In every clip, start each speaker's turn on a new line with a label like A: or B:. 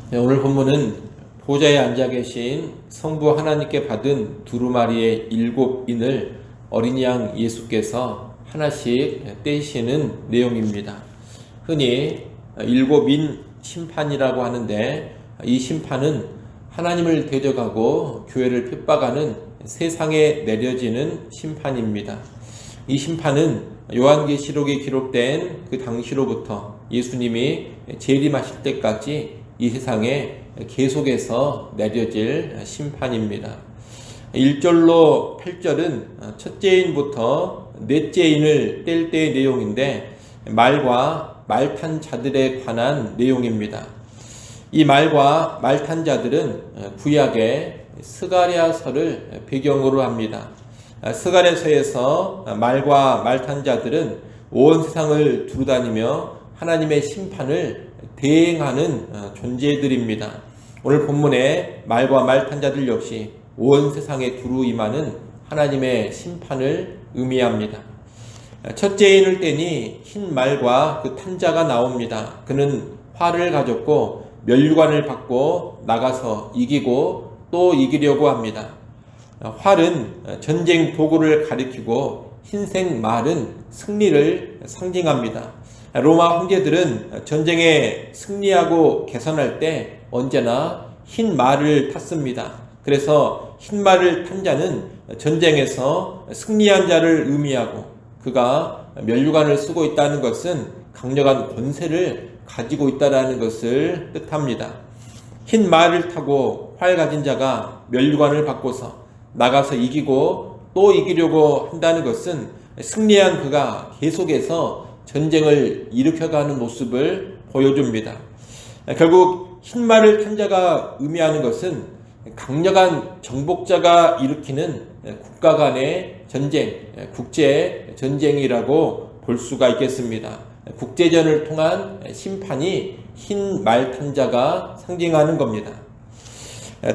A: 네, 오늘 본문은 보좌에 앉아 계신 성부 하나님께 받은 두루마리의 7인을 어린 양 예수께서 하나씩 떼시는 내용입니다. 흔히 7인 심판이라고 하는데, 이 심판은 하나님을 대적하고 교회를 핍박하는 세상에 내려지는 심판입니다. 이 심판은 요한계시록에 기록된 그 당시로부터 예수님이 재림하실 때까지 이 세상에 계속해서 내려질 심판입니다. 1절로 8절은 첫째인부터 넷째인을 뗄 때의 내용인데, 말과 말 탄 자들에 관한 내용입니다. 이 말과 말 탄 자들은 구약의 스가랴서를 배경으로 합니다. 스가랴서에서 말과 말 탄 자들은 온 세상을 두루다니며 하나님의 심판을 대행하는 존재들입니다. 오늘 본문의 말과 말 탄 자들 역시 온 세상에 두루 임하는 하나님의 심판을 의미합니다. 첫째인을 떼니 흰 말과 그 탄자가 나옵니다. 그는 활을 가졌고 면류관을 받고 나가서 이기고 또 이기려고 합니다. 활은 전쟁 도구를 가리키고 흰색 말은 승리를 상징합니다. 로마 황제들은 전쟁에 승리하고 개선할 때 언제나 흰 말을 탔습니다. 그래서 흰 말을 탄 자는 전쟁에서 승리한 자를 의미하고, 그가 면류관을 쓰고 있다는 것은 강력한 권세를 가지고 있다는 것을 뜻합니다. 흰 말을 타고 활 가진 자가 면류관을 받고서 나가서 이기고 또 이기려고 한다는 것은 승리한 그가 계속해서 전쟁을 일으켜가는 모습을 보여줍니다. 결국 흰 말을 탄 자가 의미하는 것은 강력한 정복자가 일으키는 국가 간의 전쟁, 국제 전쟁이라고 볼 수가 있겠습니다. 국제전을 통한 심판이 흰 말 탄 자가 상징하는 겁니다.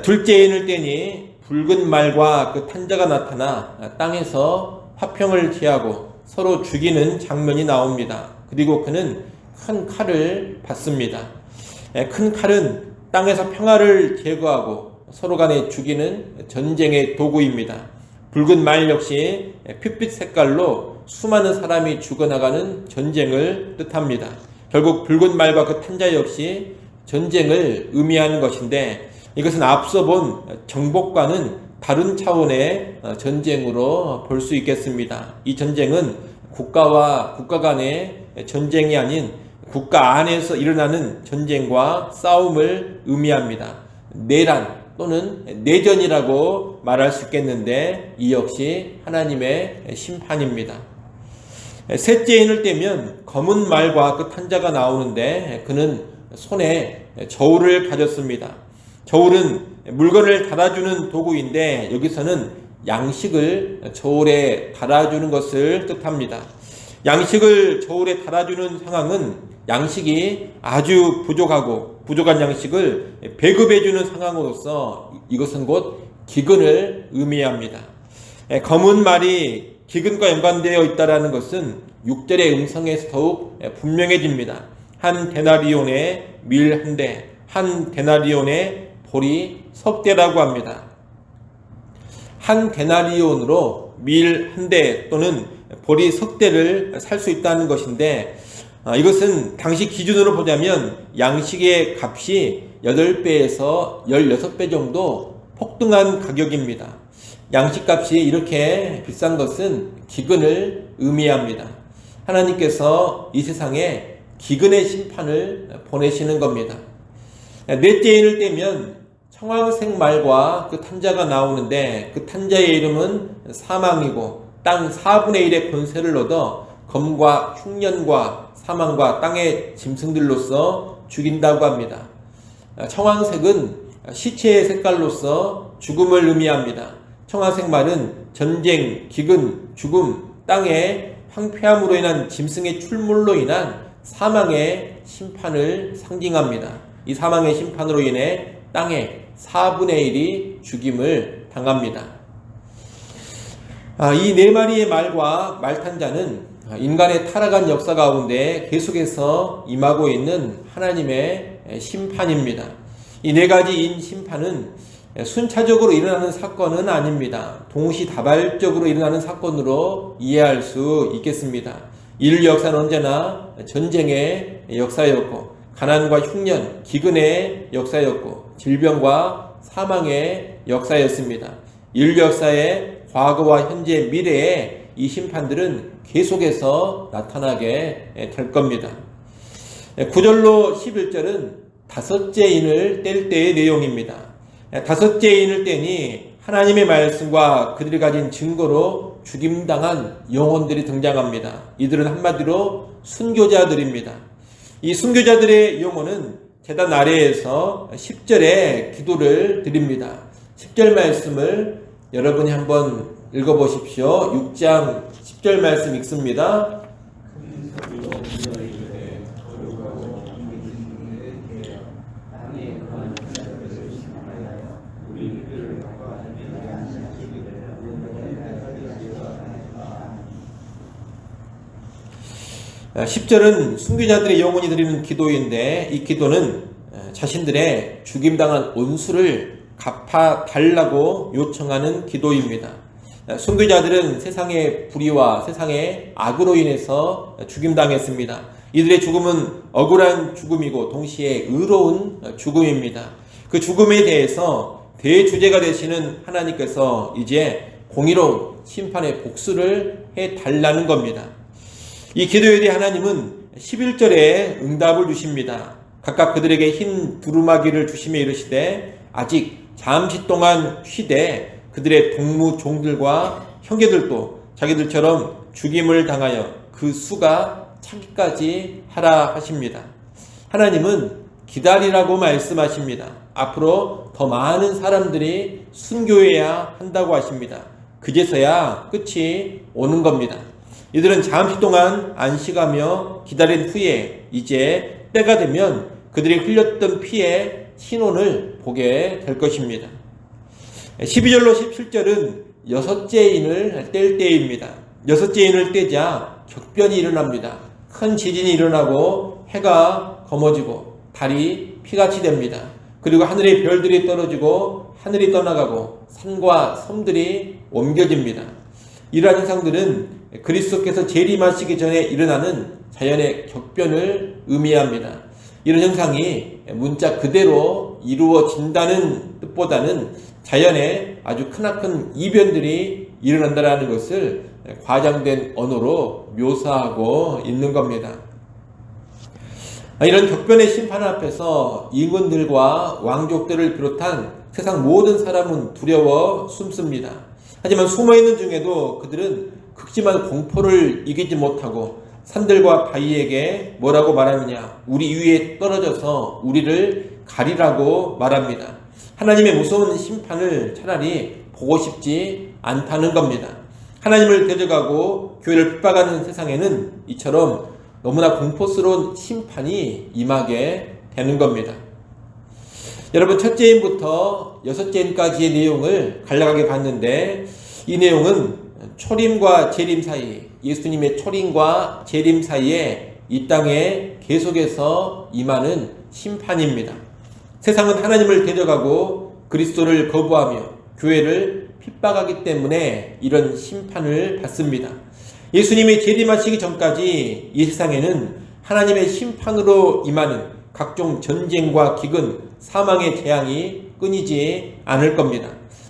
A: 둘째인을 떼니 붉은 말과 그 탄 자가 나타나 땅에서 화평을 취하고 서로 죽이는 장면이 나옵니다. 그리고 그는 큰 칼을 받습니다. 큰 칼은 땅에서 평화를 제거하고 서로 간에 죽이는 전쟁의 도구입니다. 붉은 말 역시 핏빛 색깔로 수많은 사람이 죽어나가는 전쟁을 뜻합니다. 결국 붉은 말과 그 탄자 역시 전쟁을 의미하는 것인데, 이것은 앞서 본 정복과는 다른 차원의 전쟁으로 볼 수 있겠습니다. 이 전쟁은 국가와 국가 간의 전쟁이 아닌 국가 안에서 일어나는 전쟁과 싸움을 의미합니다. 내란 또는 내전이라고 말할 수 있겠는데, 이 역시 하나님의 심판입니다. 셋째인을 떼면 검은 말과 그 탄자가 나오는데, 그는 손에 저울을 가졌습니다. 저울은 물건을 달아주는 도구인데, 여기서는 양식을 저울에 달아주는 것을 뜻합니다. 양식을 저울에 달아주는 상황은 양식이 아주 부족한 양식을 배급해주는 상황으로서 이것은 곧 기근을 의미합니다. 검은 말이 기근과 연관되어 있다는 것은 6절의 음성에서 더욱 분명해집니다. 한 데나리온의 밀 한 대, 한 데나리온의 보리 석 대라고 합니다. 한 데나리온으로 밀 한 대 또는 보리 석 대를 살 수 있다는 것인데, 이것은 당시 기준으로 보자면 양식의 값이 8배에서 16배 정도 폭등한 가격입니다. 양식값이 이렇게 비싼 것은 기근을 의미합니다. 하나님께서 이 세상에 기근의 심판을 보내시는 겁니다. 넷째인을 떼면 청황색 말과 그 탄자가 나오는데, 그 탄자의 이름은 사망이고 땅 4분의 1의 권세를 얻어 검과 흉년과 사망과 땅의 짐승들로서 죽인다고 합니다. 청황색은 시체의 색깔로서 죽음을 의미합니다. 청황색 말은 전쟁, 기근, 죽음, 땅의 황폐함으로 인한 짐승의 출몰로 인한 사망의 심판을 상징합니다. 이 사망의 심판으로 인해 땅의 4분의 1이 죽임을 당합니다. 이 네 마리의 말과 말 탄 자는 인간의 타락한 역사 가운데 계속해서 임하고 있는 하나님의 심판입니다. 이 네 가지인 심판은 순차적으로 일어나는 사건은 아닙니다. 동시다발적으로 일어나는 사건으로 이해할 수 있겠습니다. 인류 역사는 언제나 전쟁의 역사였고, 가난과 흉년, 기근의 역사였고, 질병과 사망의 역사였습니다. 인류 역사의 과거와 현재, 미래에 이 심판들은 계속해서 나타나게 될 겁니다. 9절로 11절은 다섯째 인을 뗄 때의 내용입니다. 다섯째 인을 떼니 하나님의 말씀과 그들이 가진 증거로 죽임당한 영혼들이 등장합니다. 이들은 한마디로 순교자들입니다. 이 순교자들의 영혼은 제단 아래에서 10절에 기도를 드립니다. 10절 말씀을 여러분이 한번 읽어보십시오. 6장 10절 말씀 읽습니다. 아, 10절은 순교자들의 영혼이 드리는 기도인데, 이 기도는 자신들의 죽임당한 온수를 갚아달라고 요청하는 기도입니다. 순교자들은 세상의 불의와 세상의 악으로 인해서 죽임당했습니다. 이들의 죽음은 억울한 죽음이고 동시에 의로운 죽음입니다. 그 죽음에 대해서 대주제가 되시는 하나님께서 이제 공의로운 심판의 복수를 해달라는 겁니다. 이 기도에 대해 하나님은 11절에 응답을 주십니다. 각각 그들에게 흰 두루마기를 주시며 이르시되 아직 잠시 동안 쉬되 그들의 동무 종들과 형제들도 자기들처럼 죽임을 당하여 그 수가 차기까지 하라 하십니다. 하나님은 기다리라고 말씀하십니다. 앞으로 더 많은 사람들이 순교해야 한다고 하십니다. 그제서야 끝이 오는 겁니다. 이들은 잠시 동안 안식하며 기다린 후에 이제 때가 되면 그들이 흘렸던 피의 신혼을 보게 될 것입니다. 12절로 17절은 여섯째 인을 뗄 때입니다. 여섯째 인을 떼자 격변이 일어납니다. 큰 지진이 일어나고 해가 검어지고 달이 피같이 됩니다. 그리고 하늘의 별들이 떨어지고 하늘이 떠나가고 산과 섬들이 옮겨집니다. 이러한 현상들은 그리스도께서 재림하시기 전에 일어나는 자연의 격변을 의미합니다. 이런 현상이 문자 그대로 이루어진다는 뜻보다는 자연의 아주 크나큰 이변들이 일어난다는 것을 과장된 언어로 묘사하고 있는 겁니다. 이런 격변의 심판 앞에서 임금들과 왕족들을 비롯한 세상 모든 사람은 두려워 숨습니다. 하지만 숨어있는 중에도 그들은 극심한 공포를 이기지 못하고 산들과 바위에게 뭐라고 말하느냐? 우리 위에 떨어져서 우리를 가리라고 말합니다. 하나님의 무서운 심판을 차라리 보고 싶지 않다는 겁니다. 하나님을 대적하고 교회를 핍박하는 세상에는 이처럼 너무나 공포스러운 심판이 임하게 되는 겁니다. 여러분, 첫째인부터 여섯째인까지의 내용을 간략하게 봤는데, 이 내용은 초림과 재림 사이, 예수님의 초림과 재림 사이에 이 땅에 계속해서 임하는 심판입니다. 세상은 하나님을 대적하고 그리스도를 거부하며 교회를 핍박하기 때문에 이런 심판을 받습니다. 예수님이 재림하시기 전까지 이 세상에는 하나님의 심판으로 임하는 각종 전쟁과 기근, 사망의 재앙이 끊이지 않을 겁니다.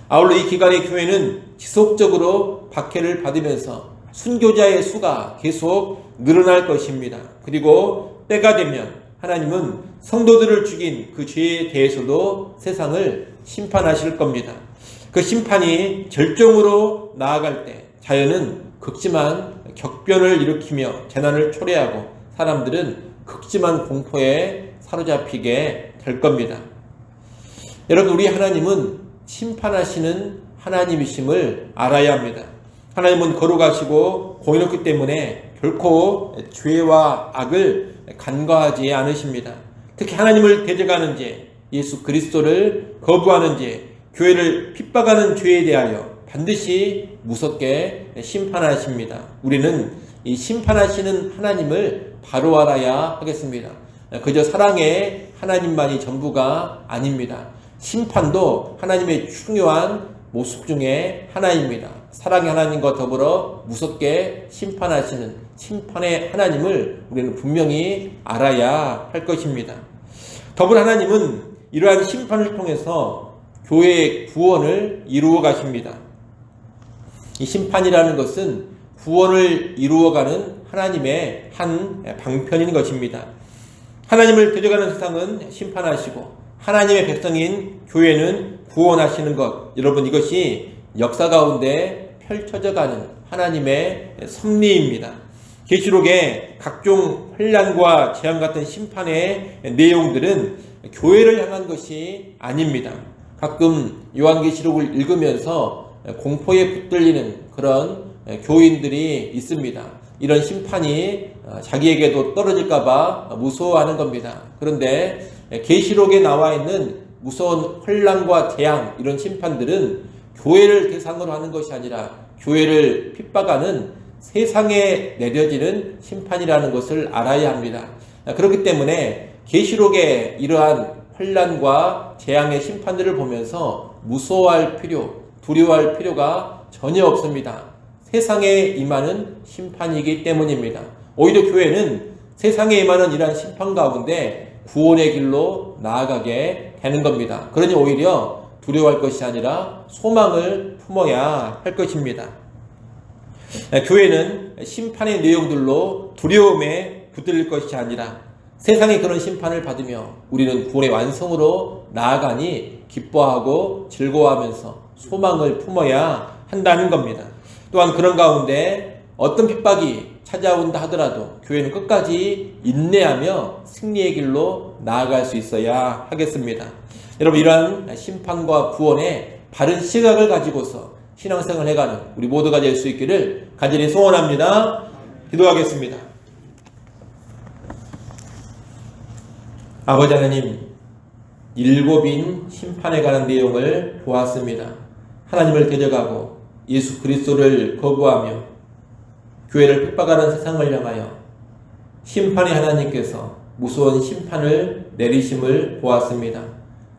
A: 아울러 이 기간의 교회는 지속적으로 박해를 받으면서 순교자의 수가 계속 늘어날 것입니다. 그리고 때가 되면 하나님은 성도들을 죽인 그 죄에 대해서도 세상을 심판하실 겁니다. 그 심판이 절정으로 나아갈 때 자연은 극심한 격변을 일으키며 재난을 초래하고 사람들은 극심한 공포에 사로잡히게 될 겁니다. 여러분, 우리 하나님은 심판하시는 하나님이심을 알아야 합니다. 하나님은 거룩하시고 공의롭기 때문에 결코 죄와 악을 간과하지 않으십니다. 특히 하나님을 대적하는 죄, 예수 그리스도를 거부하는 죄, 교회를 핍박하는 죄에 대하여 반드시 무섭게 심판하십니다. 우리는 이 심판하시는 하나님을 바로 알아야 하겠습니다. 그저 사랑의 하나님만이 전부가 아닙니다. 심판도 하나님의 중요한 모습 중에 하나입니다. 사랑의 하나님과 더불어 무섭게 심판하시는 심판의 하나님을 우리는 분명히 알아야 할 것입니다. 더불어 하나님은 이러한 심판을 통해서 교회의 구원을 이루어 가십니다. 이 심판이라는 것은 구원을 이루어가는 하나님의 한 방편인 것입니다. 하나님을 데려가는 세상은 심판하시고 하나님의 백성인 교회는 구원하시는 것, 여러분 이것이 역사 가운데 펼쳐져 가는 하나님의 섭리입니다. 계시록의 각종 환난과 재앙 같은 심판의 내용들은 교회를 향한 것이 아닙니다. 가끔 요한계시록을 읽으면서 공포에 붙들리는 그런 교인들이 있습니다. 이런 심판이 자기에게도 떨어질까봐 무서워하는 겁니다. 그런데 계시록에 나와 있는 무서운 환난과 재앙, 이런 심판들은 교회를 대상으로 하는 것이 아니라 교회를 핍박하는 세상에 내려지는 심판이라는 것을 알아야 합니다. 그렇기 때문에 계시록의 이러한 환난과 재앙의 심판들을 보면서 무서워할 필요, 두려워할 필요가 전혀 없습니다. 세상에 임하는 심판이기 때문입니다. 오히려 교회는 세상에 임하는 이러한 심판 가운데 구원의 길로 나아가게 되는 겁니다. 그러니 오히려 두려워할 것이 아니라 소망을 품어야 할 것입니다. 교회는 심판의 내용들로 두려움에 붙들릴 것이 아니라 세상의 그런 심판을 받으며 우리는 구원의 완성으로 나아가니 기뻐하고 즐거워하면서 소망을 품어야 한다는 겁니다. 또한 그런 가운데 어떤 핍박이 찾아온다 하더라도 교회는 끝까지 인내하며 승리의 길로 나아갈 수 있어야 하겠습니다. 여러분, 이러한 심판과 구원의 바른 시각을 가지고서 신앙생활을 해가는 우리 모두가 될 수 있기를 간절히 소원합니다. 기도하겠습니다. 아버지 하나님, 일곱인 심판에 관한 내용을 보았습니다. 하나님을 데려가고 예수 그리스도를 거부하며 교회를 핍박하는 세상을 향하여 심판의 하나님께서 무서운 심판을 내리심을 보았습니다.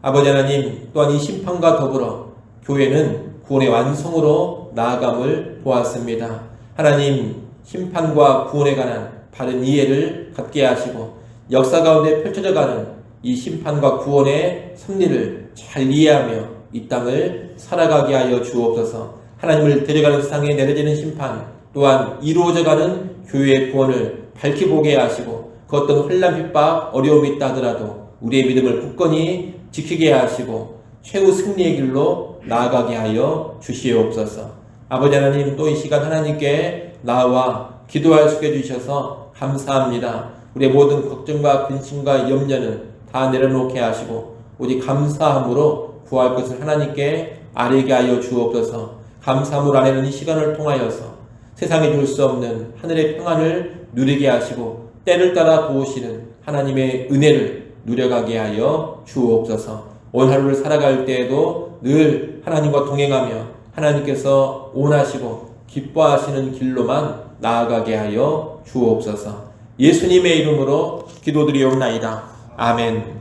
A: 아버지 하나님, 또한 이 심판과 더불어 교회는 구원의 완성으로 나아감을 보았습니다. 하나님, 심판과 구원에 관한 바른 이해를 갖게 하시고 역사 가운데 펼쳐져가는 이 심판과 구원의 섭리를 잘 이해하며 이 땅을 살아가게 하여 주옵소서. 하나님을 데려가는 세상에 내려지는 심판, 또한 이루어져가는 교회의 구원을 밝히 보게 하시고 그 어떤 혼란, 핍박, 어려움이 있다 하더라도 우리의 믿음을 굳건히 지키게 하시고 최후 승리의 길로 나아가게 하여 주시옵소서. 아버지 하나님, 또 이 시간 하나님께 나와 기도할 수 있게 해주셔서 감사합니다. 우리의 모든 걱정과 근심과 염려는 다 내려놓게 하시고 오직 감사함으로 구할 것을 하나님께 아뢰게 하여 주옵소서. 감사함을 아뢰는 이 시간을 통하여서 세상에 줄 수 없는 하늘의 평안을 누리게 하시고 때를 따라 도우시는 하나님의 은혜를 누려가게 하여 주옵소서. 오늘 하루를 살아갈 때에도 늘 하나님과 동행하며 하나님께서 원하시고 기뻐하시는 길로만 나아가게 하여 주옵소서. 예수님의 이름으로 기도드리옵나이다. 아멘.